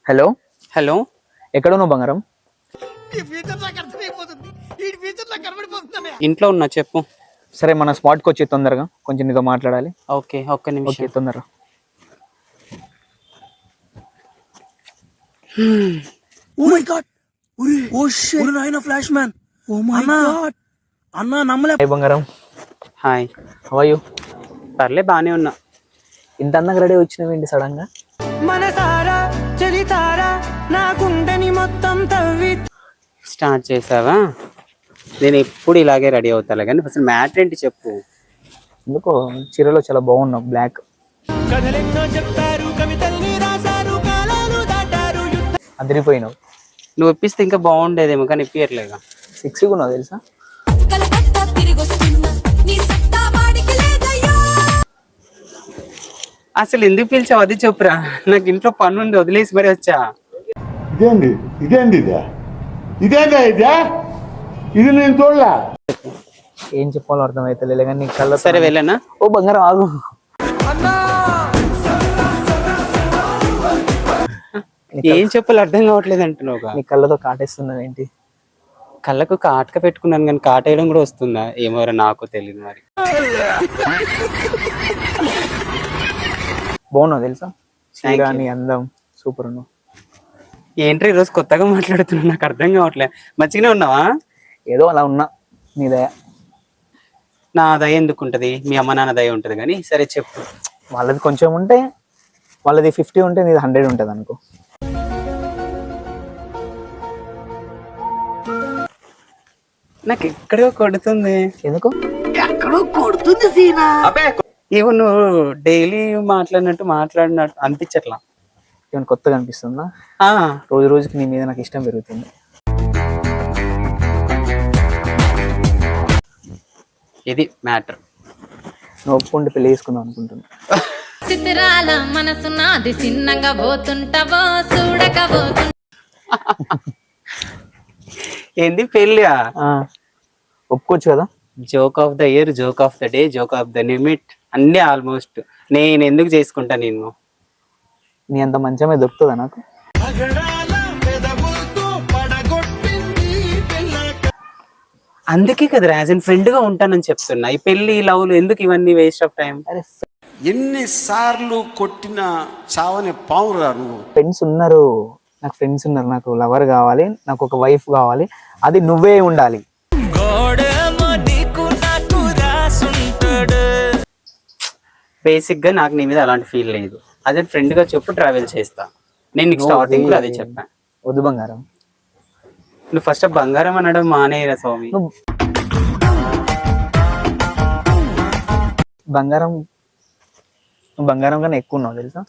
Hello hello, ఎక్కడ ఉన్నావు బంగారం? ఇంట్లో ఉన్నా, చెప్పు. సరే మన స్పాట్కి వచ్చి తొందరగా కొంచెం నీతో మాట్లాడాలి. ఓకే, ఒక్క ఓకే నిమిషం. తొందరగా. Oh my god! Oh shit! Uri naina flash man! Oh my god! అన్నా నమ్మలే. హై బంగారం, హాయ్. How are you? పర్లే, బానే ఉన్నా. ఇంత అందంగా రెడీ వచ్చినావేంటి సడన్ గా? మనసారా చలితారా నా గుండెని మొత్తం తవ్వి. స్టార్ట్ చేసావా? నేను ఎప్పుడు ఇలాగే రెడీ అవుతాలే, కానీ అసలు మ్యాటర్ ఏంటి చెప్పు. ఎందుకో చీరలో చాలా బాగున్నావు, బ్లాక్. కథలెన్నో చెప్పారు, కవితల్ని రాశారు, కాలాలు దాటారు. అదిరిపోయినావు. నువ్వు ఇప్పిస్తే ఇంకా బాగుండేదేమో, కానీ ఇప్పియట్లేగా. సిక్స్గా ఉన్నావు తెలుసా? అసలు ఎందుకు పిలిచావు అది చెప్పురా. నాకు ఇంట్లో పని ఉంది, వదిలేసి మరి వచ్చా. ఇదేంది ఇది నేను చూడలా. ఏం చెప్పాలో అర్థమైతే కానీ నీ కళ్ళ. సరే వెళ్ళనా? ఓ బంగారం ఆగు. ఏం చెప్పాలో అర్థం కావట్లేదు అంటున్నావుగా. నీ కళ్ళతో కాటేస్తున్నావు ఏంటి? కళ్ళకు కాటక పెట్టుకున్నాను, కానీ కాటేయడం కూడా వస్తుందా ఏమోరా, నాకు తెలియదు మరి. బాగున్నావు తెలుసా? చీర, నీ అందం సూపర్ ఉన్నావు. ఏంట్రీ ఈరోజు కొత్తగా మాట్లాడుతున్నా, నాకు అర్థం కావట్లేదు. మంచిగానే ఉన్నావా? ఏదో అలా ఉన్నా, నీ దయ. నా దయ ఎందుకు ఉంటది, మీ అమ్మ నాన్న దయ ఉంటది. కానీ సరే చెప్పు. వాళ్ళది కొంచెం ఉంటే, వాళ్ళది 50 ఉంటే నీది 100 ఉంటుంది అనుకో. నాకు ఎక్కడో కొడుతుంది. ఎందుకు? ఎక్కడో కొడుతుంది సీనా. ఏమో నువ్వు డైలీ మాట్లాడినట్టు అనిపించట్లా. ఏమైనా కొత్తగా అనిపిస్తుందా? రోజు రోజుకి నీ మీద నాకు ఇష్టం పెరుగుతుంది. ఇది మ్యాటర్. నువ్వు ఒప్పుకుంటే పెళ్లి చేసుకుందాం అనుకుంటున్నా. చిత్రాల మనసు నాది చిన్నగా పోతుంటావో చూడకపోతు. ఏంది పెళ్ళా? ఒప్పుకోవచ్చు కదా? Joke of the year, joke of the day, joke of the నిమిట్ అన్ని ఆల్మోస్ట్. నేను ఎందుకు చేసుకుంటా నిన్ను? నీ అంత మంచమే దొరుకుతుందా నాకు? అందుకే కదా రాజన్ ఫ్రెండ్ గా ఉంటానని చెప్తున్నా. ఈ పెళ్లి లవ్లు ఎందుకు, ఇవన్నీ వేస్ట్ ఆఫ్ టైం. ఎన్నిసార్లు కొట్టిన చావని పావురా నువ్వు. ఫ్రెండ్స్ ఉన్నారు, నాకు ఫ్రెండ్స్ ఉన్నారు. నాకు లవర్ కావాలి, నాకు ఒక వైఫ్ కావాలి, అది నువ్వే ఉండాలి. బేసిక్ గా నాకు నీ మీద అలాంటి ఫీల్ లేదు. అదే ఫ్రెండ్ గా చెప్పు, ట్రావెల్ చేస్తా. నేను నీకు స్టార్టింగ్ లో అదే చెప్పాను. వద్దు బంగారం. నువ్వు ఫస్ట్ బంగారం అనడం మానేయరా స్వామి. బంగారం, బంగారం కన్నా ఎక్కువ ఉన్నావు తెలుసా?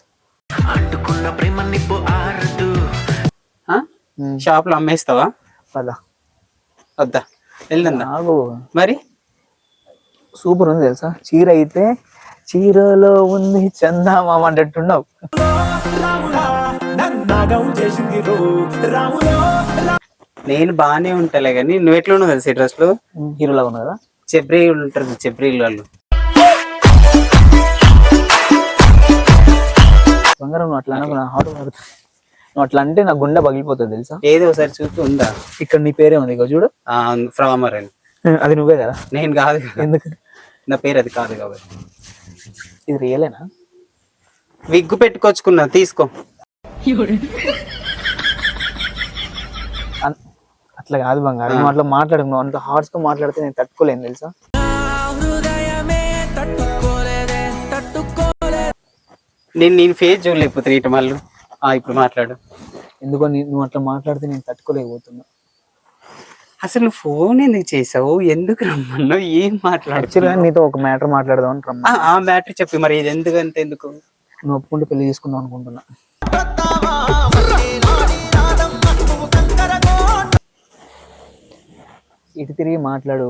షాప్ లో అమ్మేస్తావా? పదా వద్దా? వెళ్దా? నాకు మరి సూపర్ ఉంది తెలుసా? చీర అయితే చీరలో ఉంది చందమామ అంటున్నావు. నేను బానే ఉంటాలే, కానీ నువ్వు ఎట్లా ఉన్నావు తెలుసు? డ్రెస్ లో హీరోలా ఉన్నా కదా? చెబ్రీ ఉంటారు, చెబ్రీ వాళ్ళు. బంగారం నువ్వు అట్లా నాకు హాట్ పడుతుంది. నువ్వు అట్లా అంటే నా గుండె పగిలిపోతుంది తెలుసా? ఏదో ఒకసారి చూపి. ఉందా? ఇక్కడ నీ పేరే ఉంది ఇక చూడు. ఫ్రామర్ అని. అది నువ్వే కదా? నేను కాదు. ఎందుకు? నా పేరు అది కాదు కాబట్టి. ఇది రియలేనా? విగ్గు పెట్టుకొచ్చుకున్నా, తీసుకో. అట్లా కాదు బంగారం, నువ్వు అట్లా మాట్లాడు. నువ్వు అంత హార్ట్స్ తో మాట్లాడితే నేను తట్టుకోలేను తెలుసా? నేను ఫేస్ చూడలేకపోతే ఇటు మళ్ళీ. ఇప్పుడు మాట్లాడు. ఎందుకో నువ్వు అట్లా మాట్లాడితే నేను తట్టుకోలేకపోతున్నా. అసలు నువ్వు ఫోన్ ఎందుకు చేసావు? ఎందుకు రమ్మన్నావు? ఏం మాట్లాడు? నీతో ఒక మ్యాటర్ మాట్లాడదాం అని రమ్మన్నా. ఆ మ్యాటర్ చెప్పి. మరి ఇది ఎందుకు? నువ్వు ఒప్పుకుంటే పెళ్లి చేసుకుందాం అనుకుంటున్నా. ఇటు తిరిగి మాట్లాడు,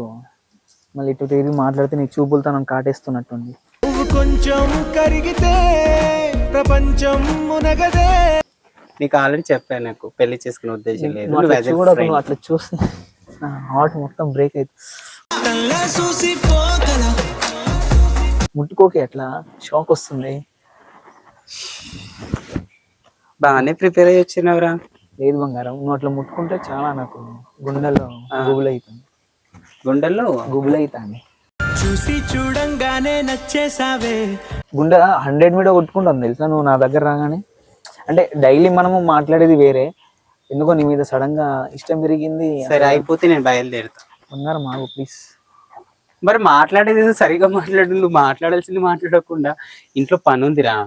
మళ్ళీ ఇటు తిరిగి మాట్లాడితే నీ చూపులతో నన్ను కాటేస్తున్నట్టుంది. కొంచెం కరిగితే ప్రపంచం మునగదే. నీకు ఆల్రెడీ చెప్పాను, నాకు పెళ్లి చేసుకునే ఉద్దేశం లేదు. నువ్వు అట్లా చూస్తే నా హార్ట్ మొత్తం బ్రేక్ అవుతుంది. ముట్టుకోకే, అట్లా షాక్ వస్తుంది. బాగానే ప్రిపేర్ అయ్యి వచ్చినవరా. లేదు బంగారం, నువ్వు అట్లా ముట్టుకుంటే చాలా నాకు గుండెలో గుబులైతుంది. గుండెల్లో గుబులైతాంది. చూసి చూడంగానే నచ్చేసావే. గుండె 100 మీద కొట్టుకుంటాను తెలుసా నువ్వు నా దగ్గర రాగానే. అంటే డైలీ మనము మాట్లాడేది వేరే, ఎందుకో నీ మీద సడన్ గా ఇష్టం పెరిగింది. సరే అయిపోతే నేను బయలుదేరుతా. బంగారం ఆగు ప్లీజ్. మరి మాట్లాడేది ఏదో సరిగా మాట్లాడు. నువ్వు మాట్లాడాల్సింది మాట్లాడకుండా. ఇంట్లో పని ఉందిరా,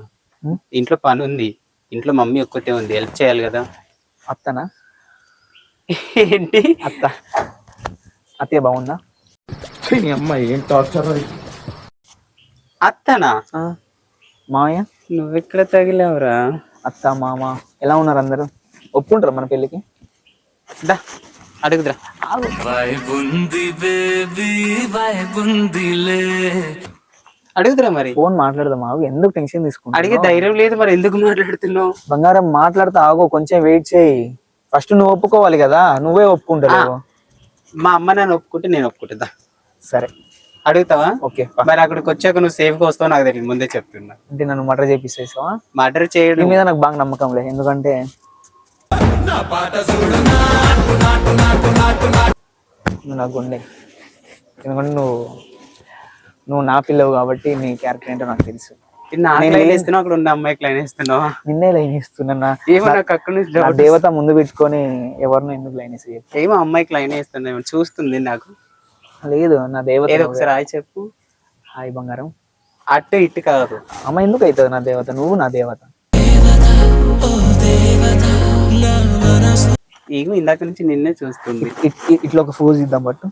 ఇంట్లో పని ఉంది. ఇంట్లో మమ్మీ ఒక్కతే ఉంది, హెల్ప్ చేయాలి కదా. అత్తనా? ఏంటి అత్త అత్తయ్య బాగుందా? అమ్మాయి ఏం టార్చర్. అత్తనా? మామయ్య? నువ్వెక్కడ తగిలావురా? అత్త మామ ఎలా ఉన్నారు అందరూ? ఒప్పుకుంటారా మన పెళ్ళికి? దా అడుగుదురా. అడుగుదురా మరి. ఫోన్ మాట్లాడదాం ఆగు, ఎందుకు టెన్షన్ తీసుకుంటా? అడిగే ధైర్యం లేదు మరి, ఎందుకు మాట్లాడుతున్నావు? బంగారం మాట్లాడతా ఆగు, కొంచెం వెయిట్ చేయి. ఫస్ట్ నువ్వు ఒప్పుకోవాలి కదా, నువ్వే ఒప్పుకుంటావు. మా అమ్మ నన్ను ఒప్పుకుంటే నేను ఒప్పుకుంటుందా? సరే అడుగుతావా? ఓకే. మరి అక్కడికి వచ్చాక నువ్వు సేఫ్ గా వస్తావు నాకు తెలియదు, ముందే చెప్తున్నా. అంటే నన్ను మర్డర్ చేపిస్తావా? మర్డర్ నీ చేయడం మీద నాకు బాగా నమ్మకం లేదు, ఎందుకంటే నువ్వు నా గుండె. ఎందుకంటే నువ్వు నా పిల్లవు కాబట్టి నీ క్యారెక్టర్ ఏంటో నాకు తెలుసు. నాకు లైన్ వేస్తున్నావు, అక్కడ ఉన్న అమ్మాయికి లైన్ వేస్తున్నావా? నిన్నే లైన్ ఇస్తున్నా. ఏమో నాకు అక్కడ నుంచి నా దేవత ముందు పెట్టుకొని ఎవరినో ఎందుకు లైన్ వేసి? ఏమో అమ్మాయికి లైన్ వేస్తున్నా చూస్తుంది నాకు. లేదు నా దేవత. ఏదో ఒకసారి హాయ్ చెప్పు. హాయ్ బంగారం. అటు ఇటు కాదు. అమ్మ ఎందుకు అవుతుంది నా దేవత? నువ్వు నా దేవత. ఏమో ఇందాక నుంచి నిన్నే చూస్తుంది. ఇట్లా ఒక ఫోజ్ ఇద్దాం పట్టు.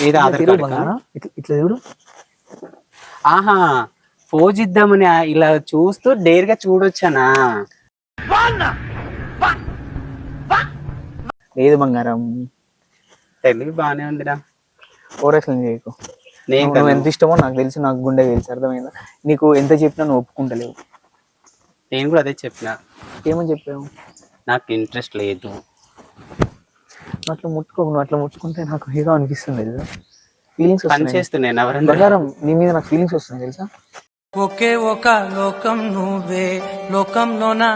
ఏదో ఆధార్ కార్డు బంగారం ఇట్లా చూడు. ఆహా, ఫోజ్ ఇద్దామని ఇలా చూస్తూ డేర్ గా చూడొచ్చానా? లేదు బంగారం, తెలివి బానే ఉందిరా. ఓరక్షన్ చేయకు. నేను నువ్వు ఎంత ఇష్టమో నాకు తెలుసు, నాకు గుండె తెలుసు, అర్థమైందా? నీకు ఎంత చెప్పినా నువ్వు ఒప్పుకుంటలేవు. నేను కూడా అదే చెప్పిన. ఏమని చెప్పావు? నాకు ఇంట్రెస్ట్ లేదు. నువ్వు అట్లా ముట్టుకోకు, నువ్వు అట్లా ముట్టుకుంటే నాకు హీరో అనిపిస్తుంది తెలుసా. ఫీలింగ్స్ పని వస్తున్నాయి చేస్తున్నాను ఎవరన్నా. బంగారం, నీ మీద నాకు ఫీలింగ్స్ వస్తున్నాయి తెలుసా. ఒకే ఒక లోకం నువ్వే, లోకంలోనా.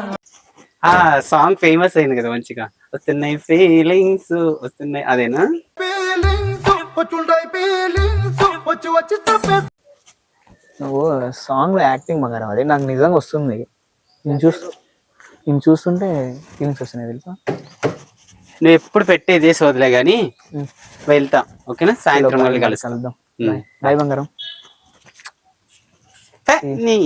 ఆ సాంగ్ ఫేమస్ అయింది కదా మంచిగా. వస్తున్నాయి ఫీలింగ్స్ వస్తున్నాయి, అదేనా? నువ్వు సాంగ్ లో యాక్టింగ్ బంగారం, అదే నాకు నిజంగా వస్తుంది. నేను చూస్తుంటే ఫీలింగ్స్ వస్తున్నాయి తెలుసా. నువ్వు ఎప్పుడు పెట్టేదే సోదలే గాని వెళ్తా, ఓకేనా? సాయంత్రం మళ్ళీ కలుస్తాం. కలుద్దాం. బాయ్ బంగారం. నీ